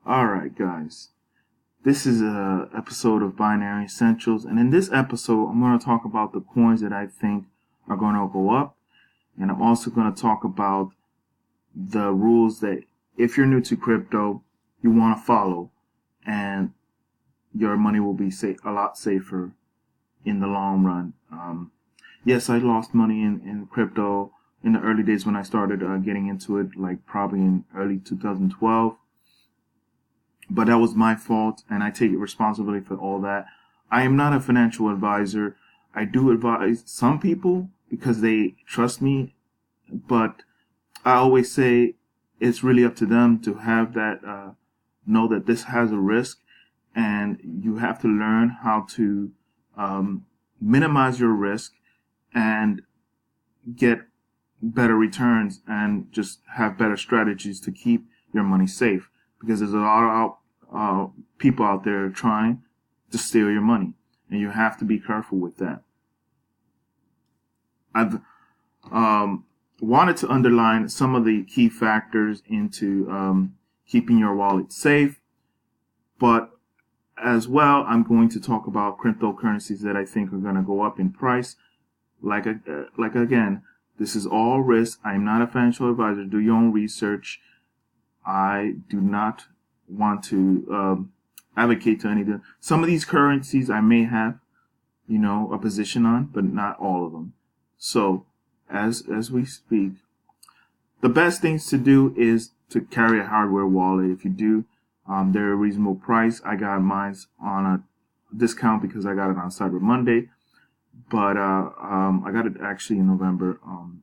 Alright, guys. This is a episode of Binary Essentials, and in this episode, I'm going to talk about the coins that I think are going to go up, and I'm also going to talk about the rules that if you're new to crypto, you want to follow, and your money will be a lot safer in the long run. Yes, I lost money in crypto in the early days when I started getting into it, like probably in early 2012. But that was my fault, and I take responsibility for all that. I am not a financial advisor. I do advise some people because they trust me, but I always say it's really up to them to have that, know that this has a risk, and you have to learn how to minimize your risk and get better returns and just have better strategies to keep your money safe, because there's a lot of people out there trying to steal your money, and you have to be careful with that. I've wanted to underline some of the key factors into keeping your wallet safe, but as well, I'm going to talk about cryptocurrencies that I think are going to go up in price. Like again, this is all risk. I'm not a financial advisor. Do your own research. I do not want to advocate to any of them. Some of these currencies I may have, a position on, but not all of them. So as we speak, the best things to do is to carry a hardware wallet. If you do, they're a reasonable price. I got mine on a discount because I got it on Cyber Monday, but I got it actually in November,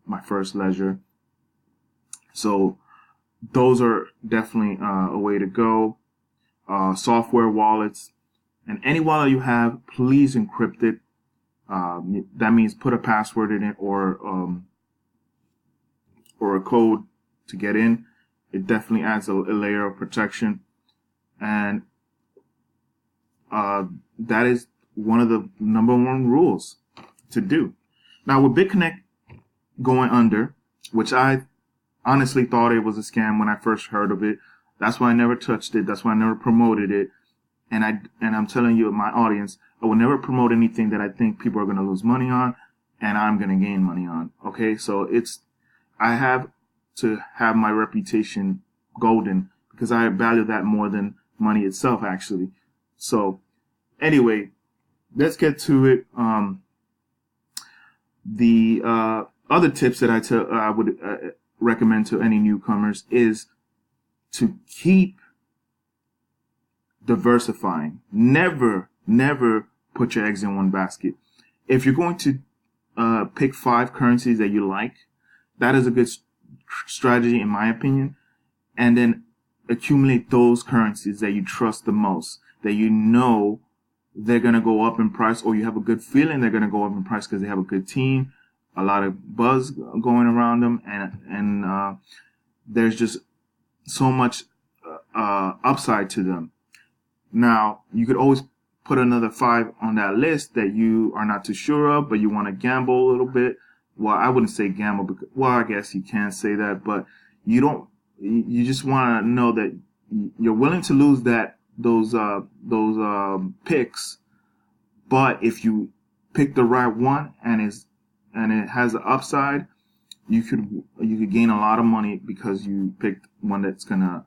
my first ledger. So those are definitely a way to go. Software wallets, and any wallet you have, please encrypt it. That means put a password in it or a code to get in. It definitely adds a layer of protection, and that is one of the number one rules to do. Now, with BitConnect going under, which I honestly thought it was a scam when I first heard of it. That's why I never touched it. That's why I never promoted it. And I'm telling you, my audience, I will never promote anything that I think people are going to lose money on and I'm going to gain money on. Okay. So I have to have my reputation golden because I value that more than money itself, actually. So anyway, let's get to it. The other tips that I would recommend to any newcomers is to keep diversifying. Never put your eggs in one basket. If you're going to pick 5 currencies that you like, that is a good strategy in my opinion, and then accumulate those currencies that you trust the most, that you know they're going to go up in price, or you have a good feeling they're going to go up in price because they have a good team, a lot of buzz going around them, and there's just so much upside to them. Now, you could always put another 5 on that list that you are not too sure of, but you want to gamble a little bit. Well, I wouldn't say gamble, because, well, I guess you can say that, but you just want to know that you're willing to lose those picks, but if you pick the right one and it has an upside, you could gain a lot of money because you picked one that's gonna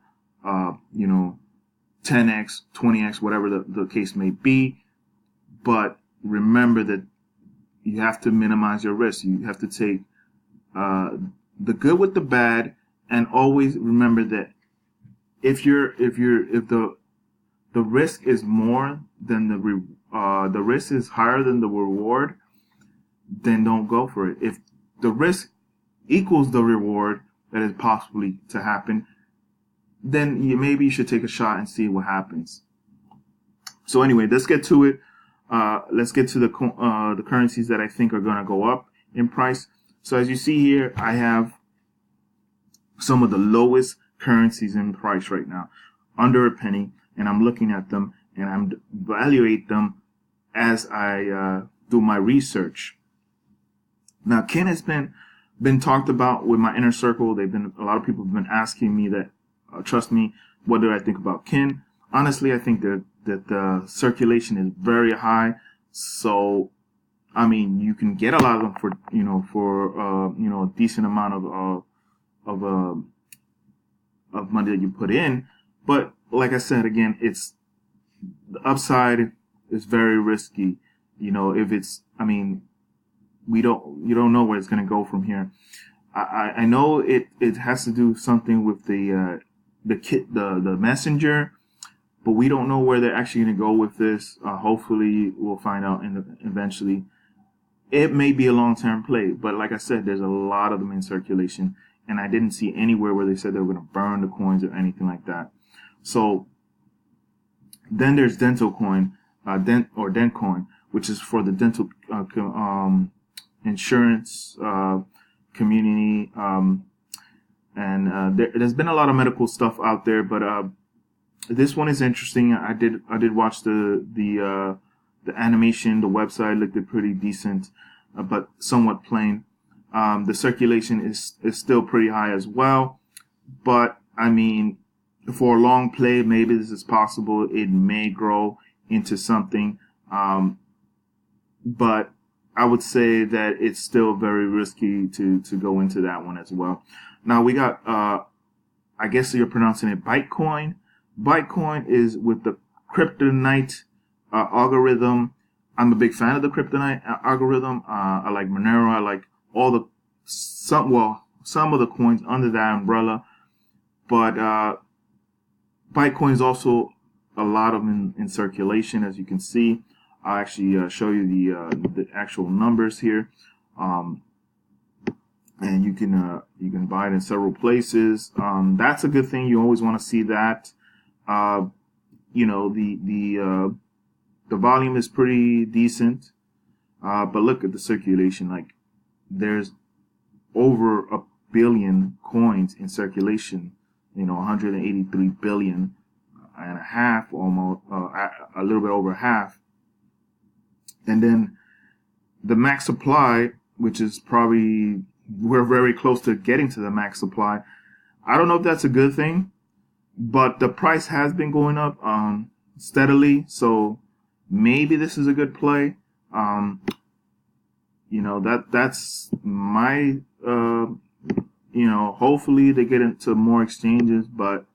10x, 20x, whatever the case may be. But remember that you have to minimize your risk. You have to take the good with the bad, and always remember that if the risk is more than the risk is higher than the reward, then don't go for it. If the risk equals the reward that is possibly to happen, then maybe you should take a shot and see what happens. So anyway, let's get to it. Let's get to the currencies that I think are going to go up in price. So as you see here, I have some of the lowest currencies in price right now, under a penny, and I'm looking at them and I'm evaluate them as I do my research. Now, Ken has been talked about with my inner circle. A lot of people have been asking me that, trust me, What do I think about Kin? Honestly, I think that the circulation is very high. So, I mean, you can get a lot of them for a decent amount of money that you put in. But like I said again, it's the upside is very risky. If it's, I mean, you don't know where it's going to go from here. I know it has to do something with the messenger, but we don't know where they're actually going to go with this. Hopefully, we'll find out eventually. It may be a long-term play, but like I said, there's a lot of them in circulation, and I didn't see anywhere where they said they were going to burn the coins or anything like that. So then there's Dentalcoin, Dentcoin, which is for the dental insurance community, and there's been a lot of medical stuff out there, but this one is interesting. I did watch the animation. The website looked pretty decent, but somewhat plain. The circulation is still pretty high as well, but I mean, for a long play, maybe this is possible. It may grow into something, but I would say that it's still very risky to go into that one as well. Now we got, I guess you're pronouncing it Bitcoin. Bitcoin is with the Kryptonite algorithm. I'm a big fan of the Kryptonite algorithm. I like Monero. I like some of the coins under that umbrella. But Bitcoin is also a lot of them in circulation, as you can see. I'll actually show you the actual numbers here, and you can buy it in several places. That's a good thing. You always want to see that. The volume is pretty decent, but look at the circulation. Like, there's over 1 billion coins in circulation. 183 billion and a half, almost a little bit over half. And then the max supply, which is probably, we're very close to getting to the max supply. I don't know if that's a good thing, but the price has been going up steadily, so maybe this is a good play. That's my hopefully they get into more exchanges, but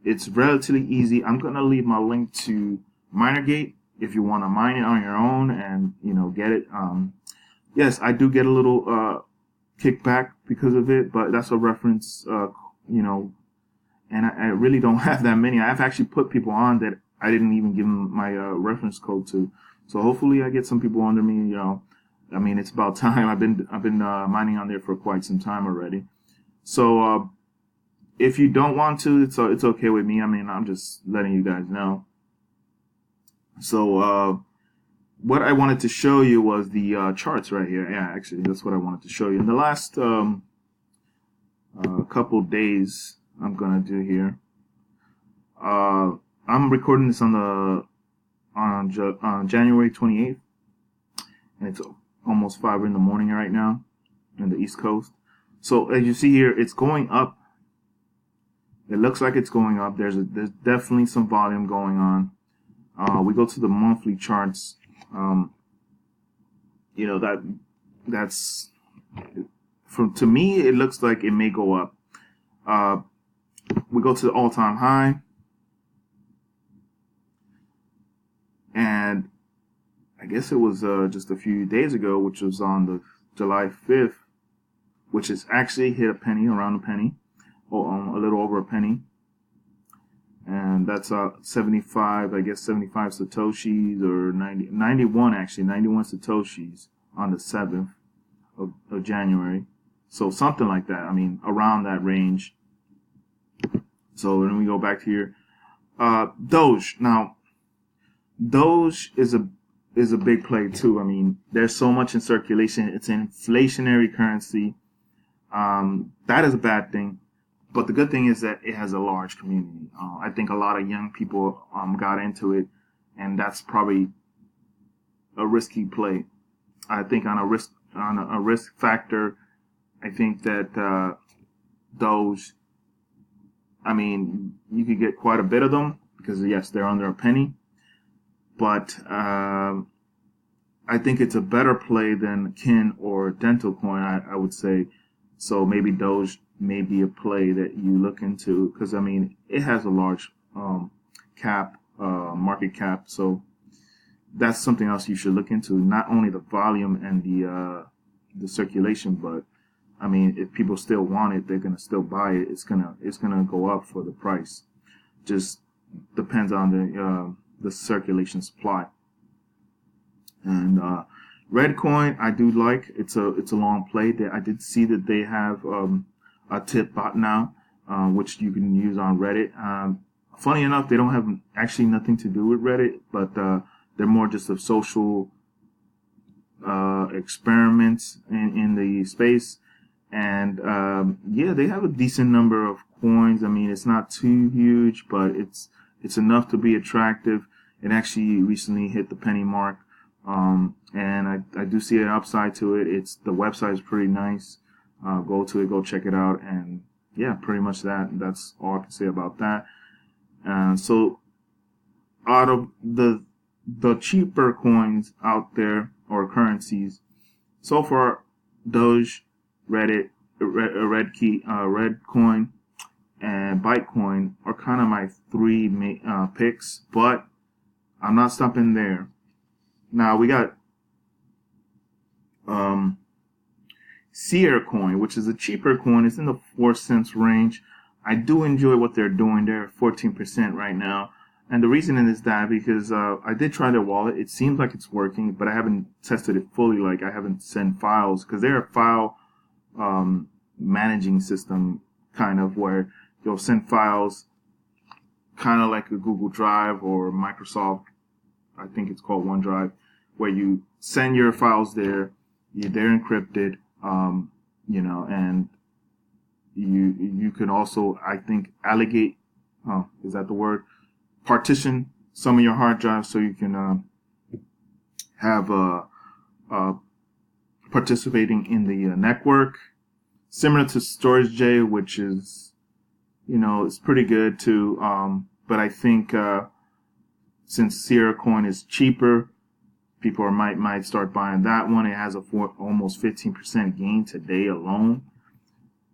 it's relatively easy. I'm gonna leave my link to Minergate if you want to mine it on your own and get it. Yes, I do get a little kickback because of it, but that's a reference, and I really don't have that many. I've actually put people on that I didn't even give them my reference code to. So hopefully I get some people under me. I mean, it's about time. I've been mining on there for quite some time already. So if you don't want to, it's okay with me. I mean, I'm just letting you guys know. So what I wanted to show you was the charts right here. Yeah, actually, that's what I wanted to show you. In the last couple days, I'm gonna do here. I'm recording this on January 28th, and it's almost 5 in the morning right now in the East Coast. So as you see here, it's going up. It looks like it's going up. There's definitely some volume going on. We go to the monthly charts. That's to me, it looks like it may go up. We go to the all-time high, and I guess it was just a few days ago, which was on the July 5th, which is actually hit a penny, around a penny, or a little over a penny. And that's 75 Satoshis, or 91 Satoshis on the 7th of January. So something like that. I mean, around that range. So then we go back here. Doge. Now, Doge is a big play too. I mean, there's so much in circulation. It's an inflationary currency. That is a bad thing. But the good thing is that it has a large community. I think a lot of young people got into it, and that's probably a risky play. I think on a risk factor, I think that Doge I mean, you could get quite a bit of them because yes, they're under a penny. But I think it's a better play than Kin or Dental Coin, I would say. So maybe Doge may be a play that you look into because, I mean, it has a large market cap. So that's something else you should look into. Not only the volume and the circulation, but I mean, if people still want it, they're gonna still buy it. It's gonna go up for the price. Just depends on the circulation supply. And Redcoin, I do like. It's a long play. I did see that they have a tip bot now, which you can use on Reddit. Funny enough, they don't have actually nothing to do with Reddit, but they're more just a social experiments in the space. And yeah, they have a decent number of coins. I mean, it's not too huge, but it's enough to be attractive. It actually recently hit the penny mark. And I do see an upside to it. The website is pretty nice. Go to it, go check it out. And yeah, pretty much that's all I can say about that. So out of the cheaper coins out there or currencies, so far, Doge, Reddit, Redcoin, and Bitcoin are kind of my three picks, but I'm not stopping there. Now we got Sierra Coin, which is a cheaper coin. It's in the 4 cents range. I do enjoy what they're doing. They're at 14% right now. And the reason is that because I did try their wallet. It seems like it's working, but I haven't tested it fully. Like I haven't sent files because they're a file managing system kind of where you'll send files kind of like a Google Drive or Microsoft. I think it's called OneDrive, where you send your files there. They're encrypted, you know, and you can also, I think, is that the word? Partition some of your hard drives so you can have participating in the network, similar to StorageJ, which is, you know, it's pretty good too. But I think since Sierra Coin is cheaper, people might start buying that one. It has almost 15% gain today alone.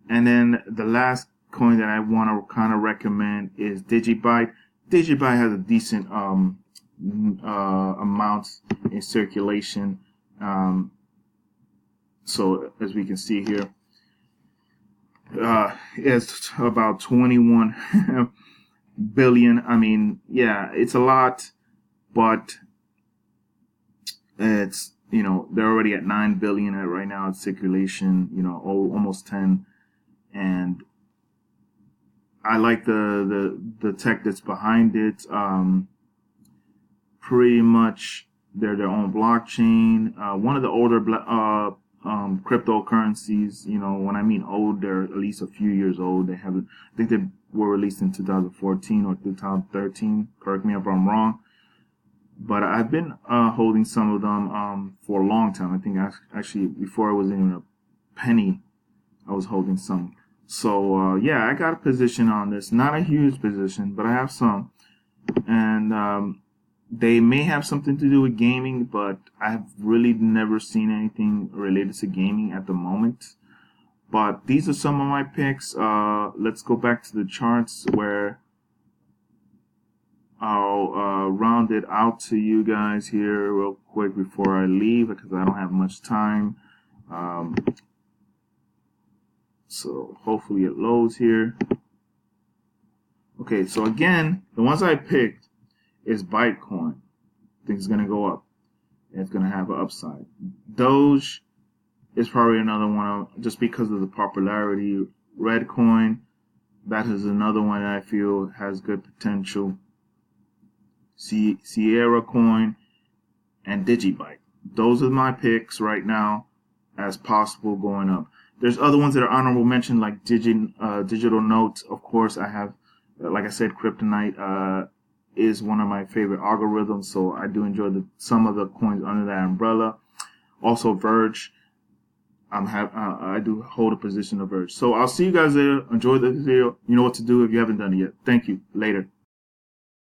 And then the last coin that I want to kind of recommend is Digibyte. Digibyte has a decent amounts in circulation. So as we can see here, it's about 21 billion. I mean, yeah, it's a lot, but it's, you know, they're already at 9 billion right now in circulation, you know, almost 10. And I like the tech that's behind it. Pretty much they're their own blockchain. One of the older cryptocurrencies, you know, when I mean old, they're at least a few years old. I think they were released in 2014 or 2013. Correct me if I'm wrong. But I've been holding some of them for a long time. I think actually before it was even a penny, I was holding some. So yeah, I got a position on this. Not a huge position, but I have some. And they may have something to do with gaming, but I've really never seen anything related to gaming at the moment. But these are some of my picks. Let's go back to the charts where I'll round it out to you guys here real quick before I leave because I don't have much time. So hopefully it loads here. Okay, so again, the ones I picked is Bitcoin. I think it's going to go up. And it's going to have an upside. Doge is probably another one just because of the popularity. Redcoin, that is another one that I feel has good potential. Sierra Coin and Digibyte. Those are my picks right now as possible going up. There's other ones that are honorable mention like Digital Note. Of course, I have, like I said, Kryptonite is one of my favorite algorithms, so I do enjoy some of the coins under that umbrella. Also, Verge. I do hold a position of urge. So I'll see you guys there. Enjoy the video. You know what to do if you haven't done it yet. Thank you. Later.